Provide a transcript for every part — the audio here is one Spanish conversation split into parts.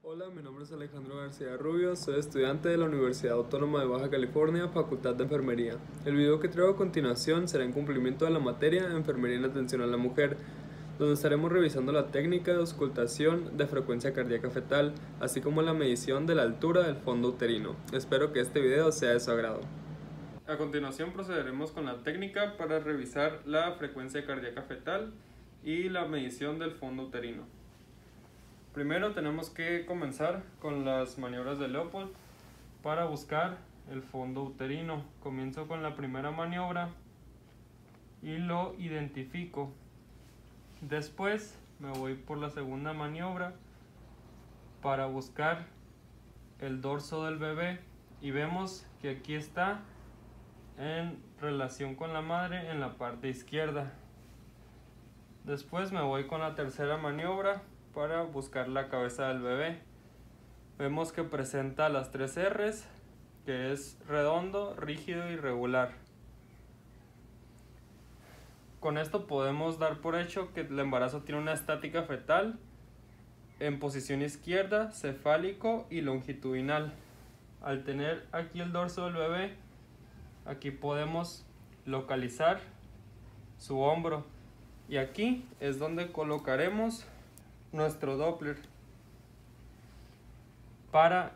Hola, mi nombre es Alejandro García Rubio, soy estudiante de la Universidad Autónoma de Baja California, Facultad de Enfermería. El video que traigo a continuación será en cumplimiento de la materia Enfermería en Atención a la Mujer, donde estaremos revisando la técnica de auscultación de frecuencia cardíaca fetal, así como la medición de la altura del fondo uterino. Espero que este video sea de su agrado. A continuación procederemos con la técnica para revisar la frecuencia cardíaca fetal y la medición del fondo uterino. Primero tenemos que comenzar con las maniobras de Leopold para buscar el fondo uterino. Comienzo con la primera maniobra y lo identifico. Después me voy por la segunda maniobra para buscar el dorso del bebé y vemos que aquí está en relación con la madre en la parte izquierda. Después me voy con la tercera maniobra para buscar la cabeza del bebé. Vemos que presenta las 3 R's, que es redondo, rígido y regular. Con esto podemos dar por hecho que el embarazo tiene una estática fetal en posición izquierda, cefálico y longitudinal. Al tener aquí el dorso del bebé, aquí podemos localizar su hombro y aquí es donde colocaremos nuestro Doppler para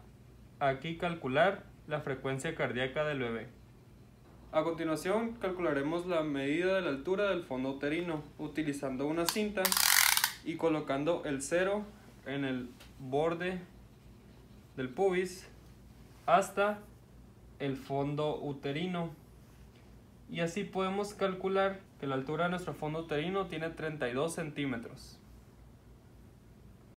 aquí calcular la frecuencia cardíaca del bebé. A continuación calcularemos la medida de la altura del fondo uterino utilizando una cinta y colocando el 0 en el borde del pubis hasta el fondo uterino, y así podemos calcular que la altura de nuestro fondo uterino tiene 32 centímetros.